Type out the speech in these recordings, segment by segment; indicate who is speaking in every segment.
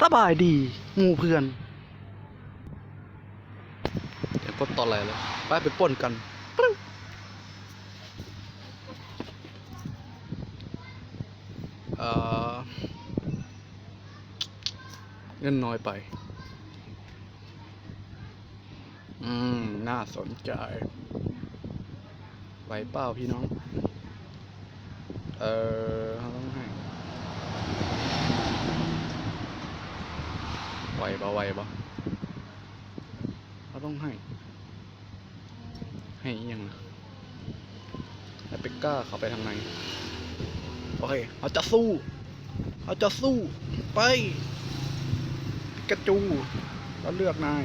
Speaker 1: สบายดีหมู่เพื่อนเดี๋ยวปล้นตอนไหนเลยไปปล้นกันเอ่อเงินน้อยไปน่าสนใจไหวเปล่าพี่น้องเขาต้องให้ไหวปะเขาต้องให้ยังไอ้เป็กก้าเขาไปทางไหนโอเคเขาจะสู้ไปปิกาจูแล้วเลือกนาย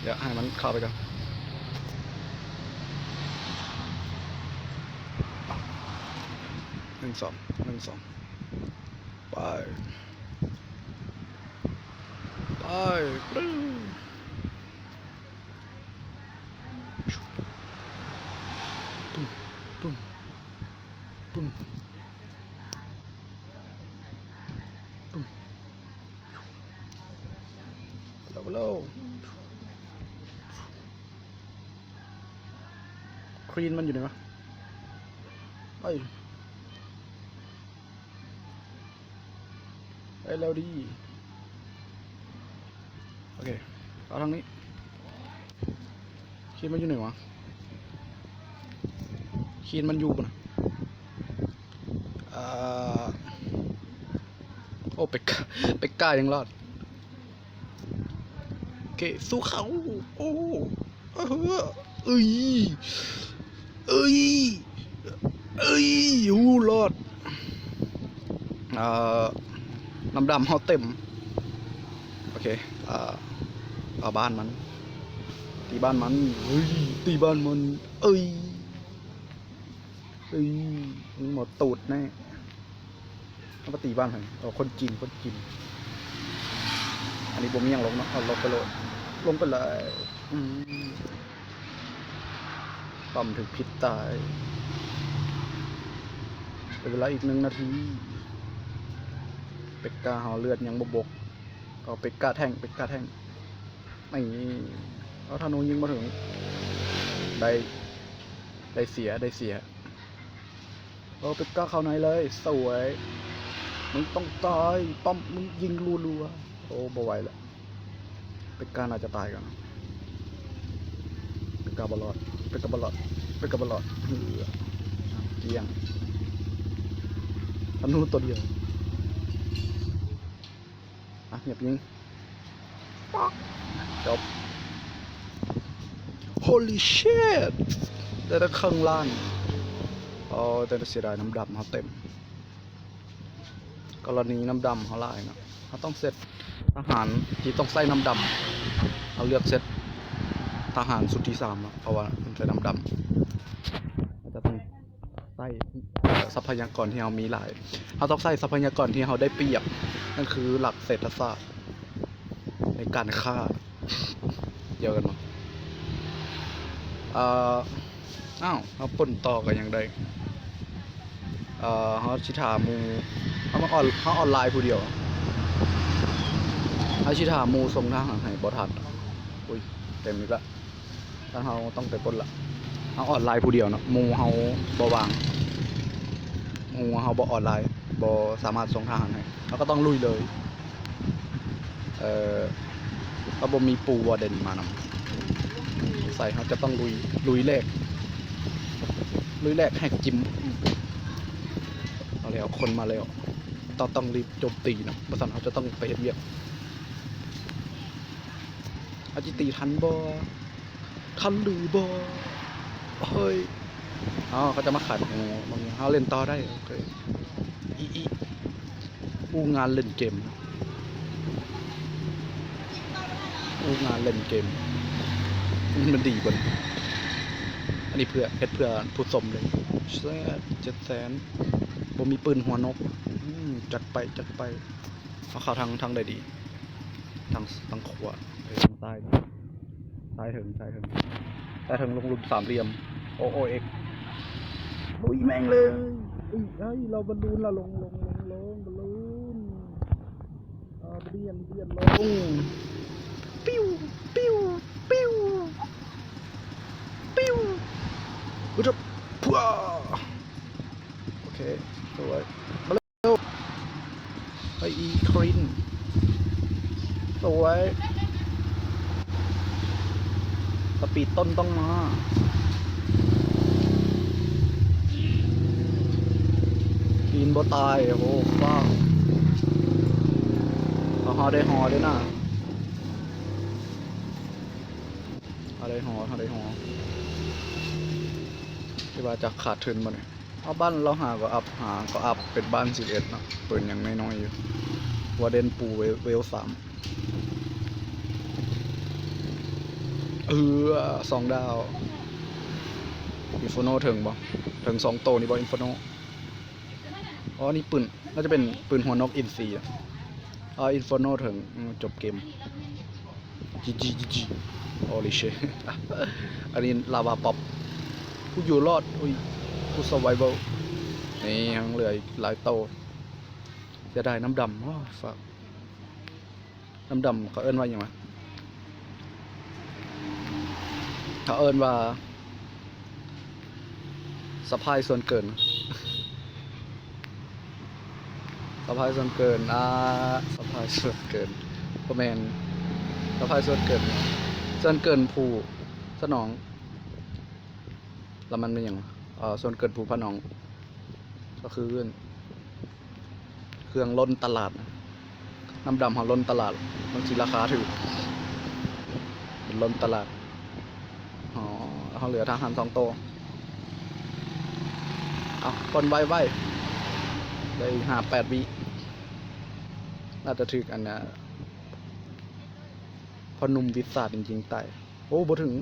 Speaker 1: เดี๋ยวให้มันเข้าไปก่อน1 2ไปปรึ้งปุ้มแล้วครีนมันอยู่ไหนวะไปแล้วดีโอเคเอาทางนี้ครีนมันอยู่ไหนวะครีนมันอยู่ปะนะโอ้เป็กก้ายังรอดโอเคสู้เขาโอ้เอ้ยรอดน้ำดำเขาเต็มโอเคเอาบ้านมันตีบ้านมันตีบ้านมันหมดตูดแน่ต้องมาตีบ้านใครคนจีนอันนี้ผมยังลงเนาะเอาลงไปเลยปั๊มถึงพิษตายเป็นเวลาอีก1 นาทีเป็กกาหอเลือดยังบกเอาเป็กกาแท่งไม่เอาธนูยิงมาถึงได้เสียเอาเป็กกาเข้าในเลยสวยมึงต้องตายปั๊มมึงยิงรัวโอ้บ่ไหวแล้วเป็กกาน่าจะตายกันเป็กกาบอลอดเกี่ยงธนูตัวเดียวเงียบยิงจบ Holy shit ได้ตั้งครึ่งล้านแต่เสียดายน้ำดำเขาเต็มกรณีน้ำดำเขาลายนะเขาต้องเซตทหารที่ต้องใส่น้ำดำเขาเลือกเซตทหารสุดที่3เพราะว่ามันใส่น้ำดำเขาจะต้องใส่ทรัพยากรที่เขามีหลายเขาต้องใส่ทรัพยากรที่เขาได้เปรียบนั่นคือหลักเศรษฐศาสตร์ในการฆ่าเยอะกันมั้งเขาปนต่อกันอย่างใดเขาชิถามูเขาออนไลน์ผู้เดียวเขาชิถามูทรงทหารให้บอทัดอุ้ยเต็มอีกละถ้าเขาต้องไปปนละเขาออนไลน์ผู้เดียวเนาะมูเขาบอวางมูเขาบอออนไลน์บอสามารถทรงทหารให้เขาก็ต้องลุยเลยเขาบอมีปูวอเดนมานำใส่เขาจะต้องลุยแรกแหกจิ้มเอาแล้วคนมาแล้วต้องรีบโจมตีนะประสานเขาจะต้องไปเฮ็ดเวียกอาจิตีทันหรือบอเฮ้ยเขาจะมาขัดบางอย่างเขาเล่นต่อได้โอเคงานเล่นเกมมันดีกว่าอันนี้เพื่อผู้สมเลย700,000ผมมีปืนหัวนกจัดไปเอาเข้าทางใดดีทางขวาทางซ้ายถึงลงหลุม3 เหลี่ยมโอเอ็กลุยแม่งเลย เอ้ยเราบอลลูนละลงบอลลูนเบียนลงปิ้วปิ้วปิ้วปิ้วอุดพัวโอเคสวยมาเร็วไออีครินสวยสปีดต้นต้องมากินบ่ตายโอ้โหว้าวเอาหอได้หอด้วยนะเอาได้หอที่ว่าจะขาดทุนมาเนี่ยเอาบ้านเราหาก็อัพเป็นบ้าน11เนาะเปิดอย่างน้อยๆอยู่วาเดนปูเวล32 ดาวอินโฟโนถึง2 โตนี่บออินโฟโนอ๋อนี่ปืนน่าจะเป็นปืนหัวนกอินซีอินโฟโนถึงจบเกมจีโอลิเชอันนี้ลาวาป๊อปผู้อยู่รอดผู้สไวเบิลนี่ยังเหลืออีกหลายโตจะได้น้ำดำฝากน้ำดำเขาเอิ้นว่าอย่างไรเขาเอิ้นว่าสะพายส่วนเกินสะพายส่วนเกินก็แมนสะพายส่วนเกินผู้สนองแล้วมันเป็นอย่างส่วนเกินผู้พนองก็คือเครื่องล้นตลาดน้ำดำเขาล้นตลาดบางทีราคาถูกมันล้นตลาดเขาเหลือทหาร2 โตเอาคนไว้ได้8 วิน่าจะถึกอันนะพอนุ่มวิสาจริงๆตายโอ้บ่ถึง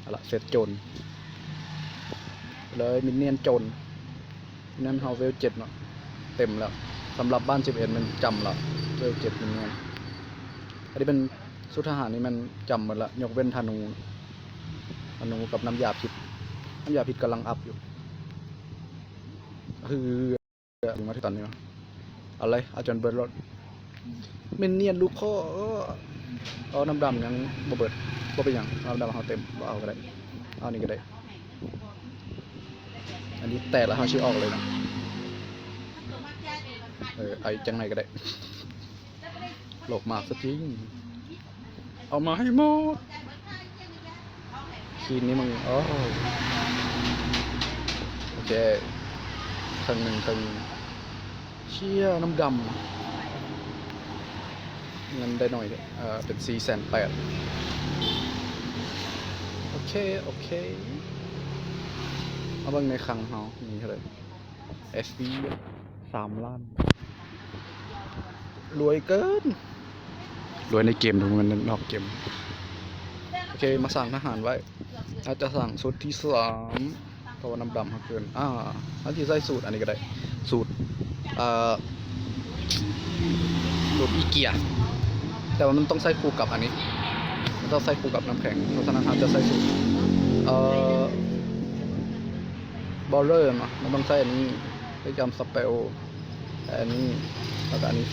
Speaker 1: เอาละเสร็จโจรเลยมินเนียนโจรนั่นเฮาเวล7เนาะเต็มแล้วสำหรับบ้าน11มันจำแล้วเวล7มินเนียนอันนี้เป็นสุทหารนี่มันจำหมดละยกเว้นธนูกับน้ำยาพิษกำลังอัพอยู่คือมาที่ตอนนี้อะไรอาจารย์เบิร์ดรถเมนเนียนลูกข้อน้ำดำยังบ่เบิดบ่เป็นอย่างน้ำดำเขาเต็มบ่เอาก็ได้เอานี่ก็ได้อันนี้แตกแล้วเขาชี้ออกเลยนะไอจังไหนก็ได้โลกมากสักทีเอามาให้หมดคีนนี้มึงโอเคครึ่งหนึ่งเชี่ยน้ำดำเงินได้หน่อยเป็น480,000โอเคเอาบ้างในคลังเขานี่เลย SB 3 ล้านรวยเกินรวยในเกมดูมันนอกเกมโอเคมาสั่งทหารไว้อาจจะสั่งชุดที่3เพราะว่าน้ำดำเขาเกินอาจจะใส่สูตรอันนี้ก็ได้สูตรอีเกียแต่ว่ามันต้องใส่คู่กับอันนี้มันต้องใส่คู่กับน้ำแข็งเพราะฉะนั้นอาจจะใส่สูตรบอลเลอร์มันต้องใส่อันนี้ไปจำสเปลอันนี้แล้วก็อันนี้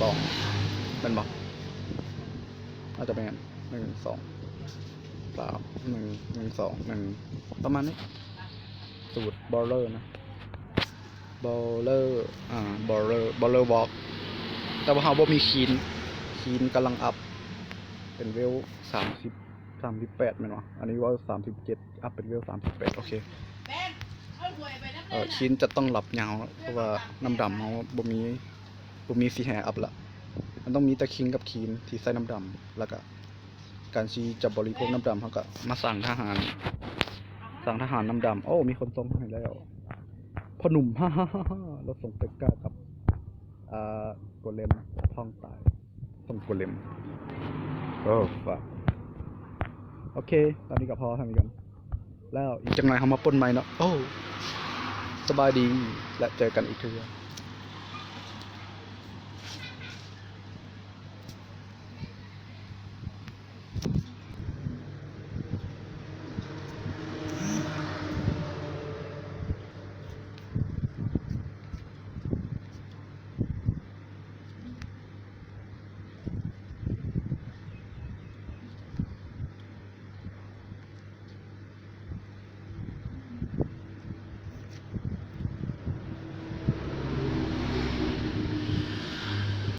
Speaker 1: 2เป็นบอกอาจจะเป็น1 2 3 1 2 1ประมาณนี้สูตรบอลเลอร์นะบอลเลอร์บอกแต่ว่าเขาบ่มีคีนกำลังอัพเป็นเวล38มั้ยเนาะอันนี้ว่า37อัพเป็นเวล38โอเคคีนจะต้องหลับยาวเพราะว่าน้ำดำเขาบ่มีสีแห่อัพละมันต้องมีแต่คิงกับคีนที่ใส่น้ำดำแล้วก็การชีจะบริโภคน้ำดำเขาก็มาสั่งทหารน้ำดำโอ้มีคนส่งให้แล้วพ่อหนุ่มเราส่งเปกก้ากับโกเลมท่องตายส่งโกเลมฝากโอเคตอนนี้ก็พอทำกันแล้วอีกจังไรเขามาปนใหม่เนาะสบายดีและเจอกันอีกที